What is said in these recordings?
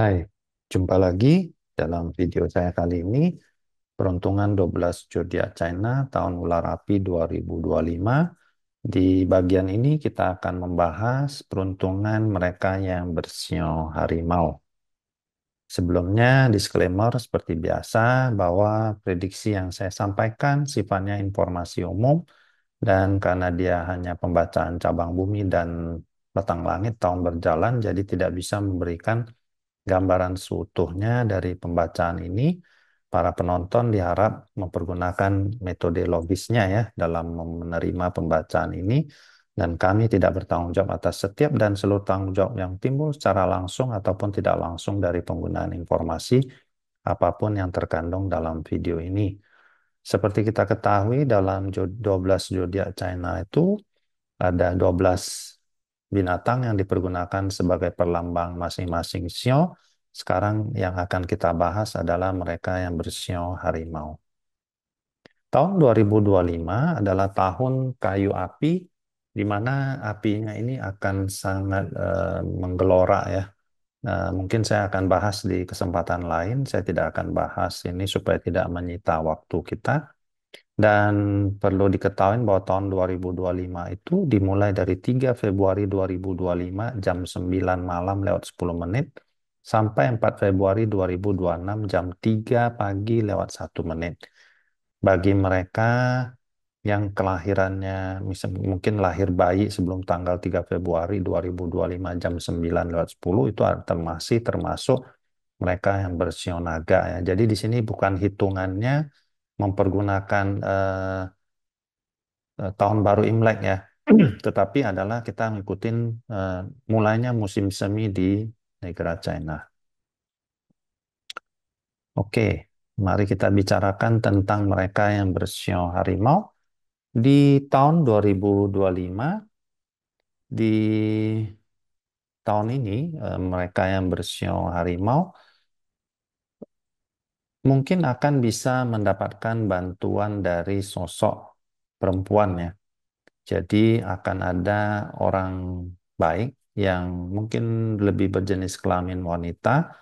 Hai, jumpa lagi dalam video saya kali ini, peruntungan 12 zodiak China tahun Ular Api 2025. Di bagian ini kita akan membahas peruntungan mereka yang bersio harimau. Sebelumnya, disclaimer seperti biasa bahwa prediksi yang saya sampaikan sifatnya informasi umum dan karena dia hanya pembacaan cabang bumi dan batang langit tahun berjalan, jadi tidak bisa memberikan gambaran seutuhnya dari pembacaan ini. Para penonton diharap mempergunakan metode logisnya ya dalam menerima pembacaan ini, dan kami tidak bertanggung jawab atas setiap dan seluruh tanggung jawab yang timbul secara langsung ataupun tidak langsung dari penggunaan informasi apapun yang terkandung dalam video ini. Seperti kita ketahui, dalam 12 zodiak China itu ada 12 binatang yang dipergunakan sebagai perlambang masing-masing sio. Sekarang yang akan kita bahas adalah mereka yang bersio harimau. Tahun 2025 adalah tahun kayu api, di mana apinya ini akan sangat menggelora ya. Nah, mungkin saya akan bahas di kesempatan lain. Saya tidak akan bahas ini supaya tidak menyita waktu kita. Dan perlu diketahui bahwa tahun 2025 itu dimulai dari 3 Februari 2025 jam 9 malam lewat 10 menit sampai 4 Februari 2026 jam 3 pagi lewat 1 menit. Bagi mereka yang kelahirannya mungkin lahir bayi sebelum tanggal 3 Februari 2025 jam 9 lewat 10 itu masih termasuk mereka yang bersio naga ya. Jadi di sini bukan hitungannya mempergunakan tahun baru Imlek ya. Tetapi adalah kita ngikutin eh, mulainya musim semi di negara China. Oke, mari kita bicarakan tentang mereka yang bersio harimau. Di tahun 2025, di tahun ini, mereka yang bersio harimau mungkin akan bisa mendapatkan bantuan dari sosok perempuan ya. Jadi akan ada orang baik yang mungkin lebih berjenis kelamin wanita,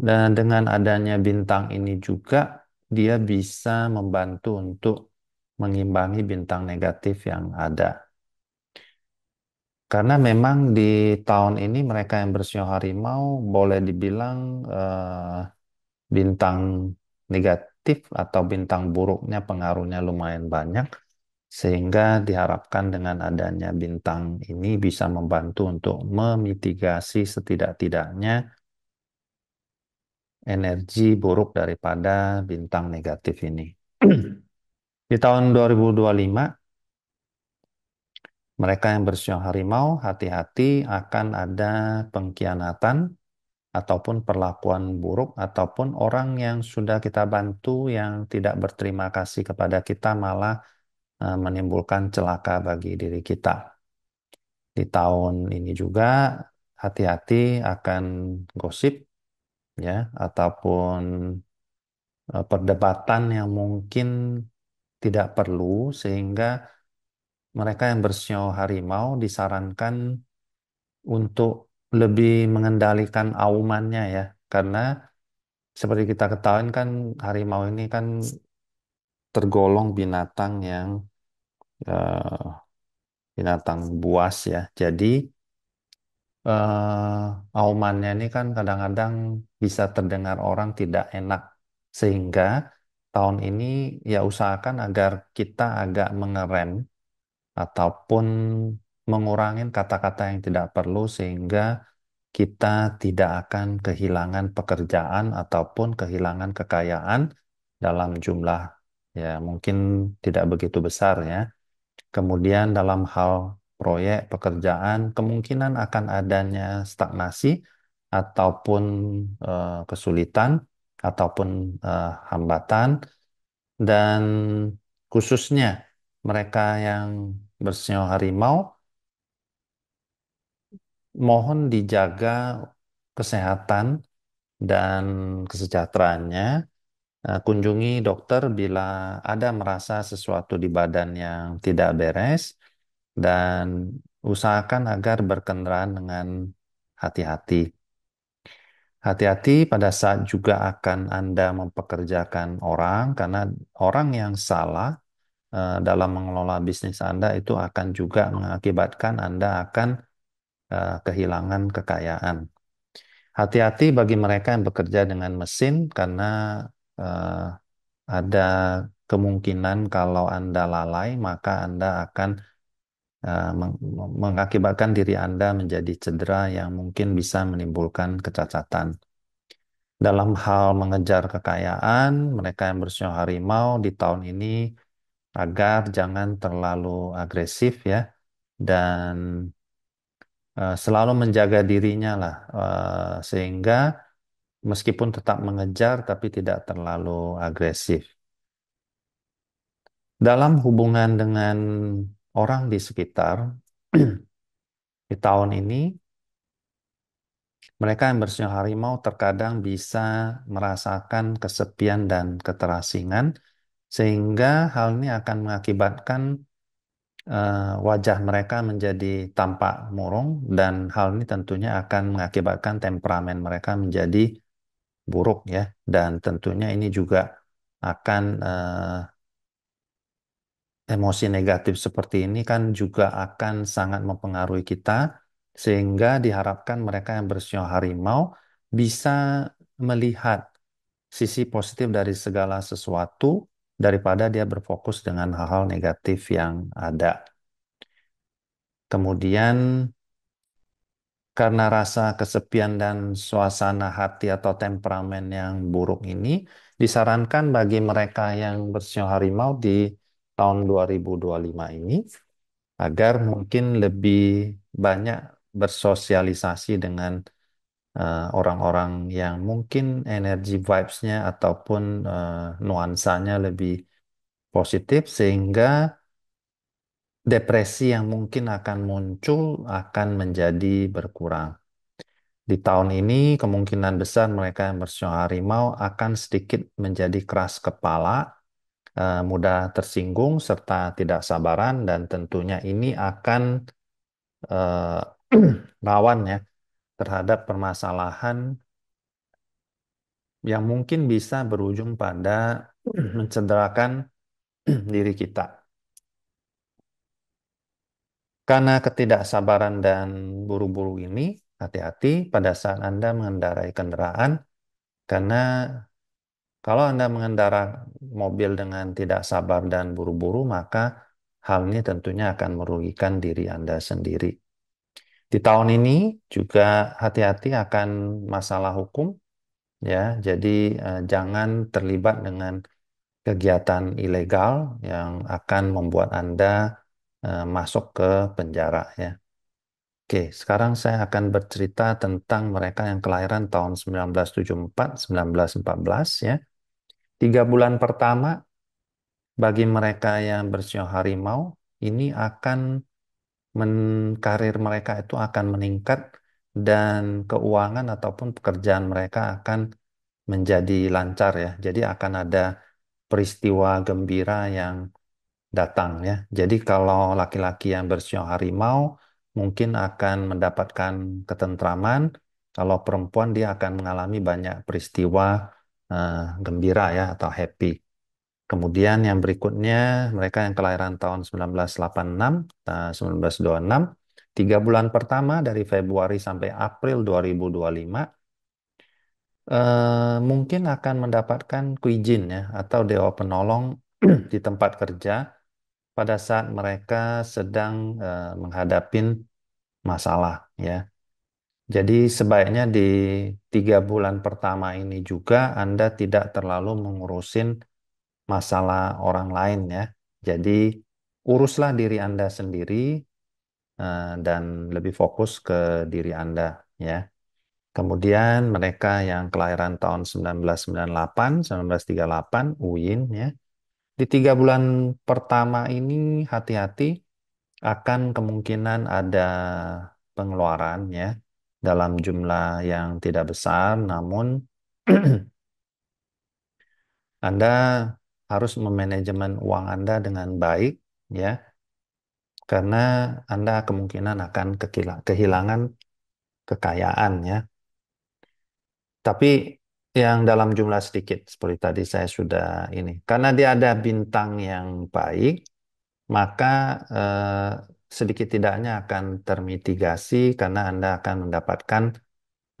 dan dengan adanya bintang ini juga dia bisa membantu untuk mengimbangi bintang negatif yang ada. Karena memang di tahun ini mereka yang bersio harimau boleh dibilang bintang negatif atau bintang buruknya pengaruhnya lumayan banyak. Sehingga diharapkan dengan adanya bintang ini bisa membantu untuk memitigasi setidak-tidaknya energi buruk daripada bintang negatif ini. Di tahun 2025, mereka yang bersio harimau hati-hati akan ada pengkhianatan ataupun perlakuan buruk ataupun orang yang sudah kita bantu yang tidak berterima kasih kepada kita malah menimbulkan celaka bagi diri kita. Di tahun ini juga hati-hati akan gosip ya ataupun perdebatan yang mungkin tidak perlu, sehingga mereka yang bersio harimau disarankan untuk lebih mengendalikan aumannya ya, karena seperti kita ketahui kan harimau ini kan tergolong binatang yang binatang buas ya. Jadi aumannya ini kan kadang-kadang bisa terdengar orang tidak enak. Sehingga tahun ini ya usahakan agar kita agak mengerem ataupun mengurangi kata-kata yang tidak perlu sehingga kita tidak akan kehilangan pekerjaan ataupun kehilangan kekayaan dalam jumlah ya mungkin tidak begitu besar ya. Kemudian dalam hal proyek pekerjaan kemungkinan akan adanya stagnasi ataupun kesulitan ataupun hambatan, dan khususnya mereka yang bersio harimau mohon dijaga kesehatan dan kesejahteraannya. Kunjungi dokter bila ada merasa sesuatu di badan yang tidak beres, dan usahakan agar berkendaraan dengan hati-hati. Hati-hati pada saat juga akan Anda mempekerjakan orang, karena orang yang salah dalam mengelola bisnis Anda itu akan juga mengakibatkan Anda akan kehilangan kekayaan. Hati-hati bagi mereka yang bekerja dengan mesin, karena eh, ada kemungkinan kalau Anda lalai, maka Anda akan mengakibatkan diri Anda menjadi cedera yang mungkin bisa menimbulkan kecacatan. Dalam hal mengejar kekayaan, mereka yang bersio harimau di tahun ini agar jangan terlalu agresif ya, dan selalu menjaga dirinya lah, sehingga meskipun tetap mengejar tapi tidak terlalu agresif. Dalam hubungan dengan orang di sekitar, di tahun ini mereka yang bersio harimau terkadang bisa merasakan kesepian dan keterasingan, sehingga hal ini akan mengakibatkan wajah mereka menjadi tampak murung, dan hal ini tentunya akan mengakibatkan temperamen mereka menjadi buruk ya, dan tentunya ini juga akan emosi negatif seperti ini kan juga akan sangat mempengaruhi kita, sehingga diharapkan mereka yang bersio harimau bisa melihat sisi positif dari segala sesuatu daripada dia berfokus dengan hal-hal negatif yang ada. Kemudian karena rasa kesepian dan suasana hati atau temperamen yang buruk ini, disarankan bagi mereka yang bersio harimau di tahun 2025 ini agar mungkin lebih banyak bersosialisasi dengan orang-orang yang mungkin energi vibes-nya ataupun nuansanya lebih positif, sehingga depresi yang mungkin akan muncul akan menjadi berkurang. Di tahun ini kemungkinan besar mereka yang bersio harimau akan sedikit menjadi keras kepala, mudah tersinggung serta tidak sabaran, dan tentunya ini akan eh, rawan ya terhadap permasalahan yang mungkin bisa berujung pada mencederakan diri kita. Karena ketidaksabaran dan buru-buru ini, hati-hati pada saat Anda mengendarai kendaraan, karena kalau Anda mengendara mobil dengan tidak sabar dan buru-buru, maka hal ini tentunya akan merugikan diri Anda sendiri. Di tahun ini juga hati-hati akan masalah hukum, ya. Jadi jangan terlibat dengan kegiatan ilegal yang akan membuat Anda masuk ke penjara, ya. Oke, sekarang saya akan bercerita tentang mereka yang kelahiran tahun 1974, 1914, ya. 3 bulan pertama bagi mereka yang bersio harimau ini akan karir mereka itu akan meningkat, dan keuangan ataupun pekerjaan mereka akan menjadi lancar ya. Jadi akan ada peristiwa gembira yang datang ya. Jadi kalau laki-laki yang bersio harimau mungkin akan mendapatkan ketentraman, kalau perempuan dia akan mengalami banyak peristiwa eh, gembira ya atau happy. Kemudian yang berikutnya, mereka yang kelahiran tahun 1986, 1926, 3 bulan pertama dari Februari sampai April 2025, mungkin akan mendapatkan kuijin ya, atau dewa penolong di tempat kerja pada saat mereka sedang menghadapi masalah ya. Jadi sebaiknya di 3 bulan pertama ini juga Anda tidak terlalu mengurusin masalah orang lain ya. Jadi uruslah diri Anda sendiri, dan lebih fokus ke diri Anda ya. Kemudian mereka yang kelahiran tahun 1998, 1938, UIN ya. Di 3 bulan pertama ini hati-hati, akan kemungkinan ada pengeluaran ya dalam jumlah yang tidak besar, namun Anda harus memanajemen uang Anda dengan baik ya, karena Anda kemungkinan akan kehilangan kekayaan ya. Tapi yang dalam jumlah sedikit, seperti tadi saya sudah ini. Karena dia ada bintang yang baik, maka sedikit tidaknya akan termitigasi karena Anda akan mendapatkan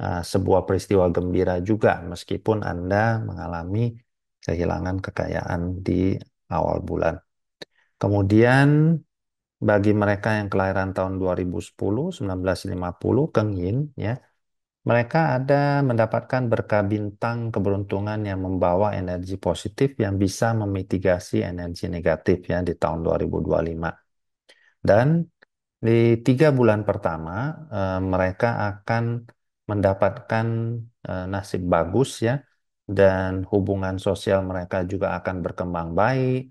sebuah peristiwa gembira juga, meskipun Anda mengalami kehilangan kekayaan di awal bulan. Kemudian bagi mereka yang kelahiran tahun 2010, 1950, Keng Yin, ya, mereka ada mendapatkan berkah bintang keberuntungan yang membawa energi positif yang bisa memitigasi energi negatif ya di tahun 2025. Dan di 3 bulan pertama, mereka akan mendapatkan nasib bagus ya, dan hubungan sosial mereka juga akan berkembang baik.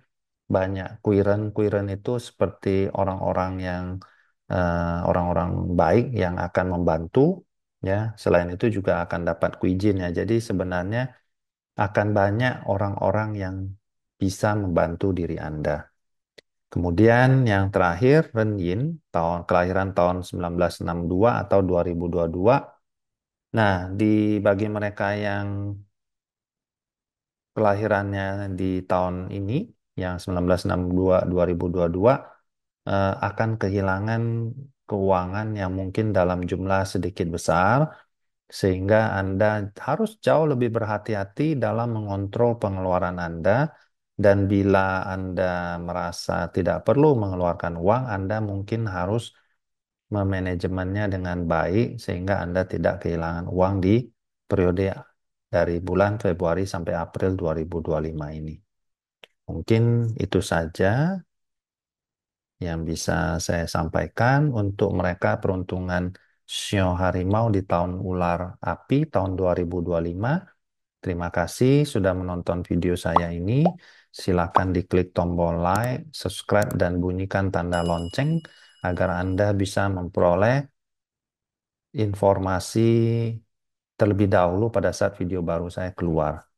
Banyak kuiren-kuiren itu seperti orang-orang yang orang-orang baik yang akan membantu ya. Selain itu juga akan dapat kuijin ya. Jadi sebenarnya akan banyak orang-orang yang bisa membantu diri Anda. Kemudian yang terakhir, Ren Yin, kelahiran tahun 1962 atau 2022. Nah, bagi mereka yang kelahirannya di tahun ini, yang 1962 2022, akan kehilangan keuangan yang mungkin dalam jumlah sedikit besar, sehingga Anda harus jauh lebih berhati-hati dalam mengontrol pengeluaran Anda. Dan bila Anda merasa tidak perlu mengeluarkan uang, Anda mungkin harus memanajemennya dengan baik sehingga Anda tidak kehilangan uang di periode dari bulan Februari sampai April 2025 ini. Mungkin itu saja yang bisa saya sampaikan untuk mereka peruntungan Sio Harimau di tahun Ular Api tahun 2025. Terima kasih sudah menonton video saya ini. Silakan diklik tombol like, subscribe, dan bunyikan tanda lonceng agar Anda bisa memperoleh informasi terlebih dahulu pada saat video baru saya keluar.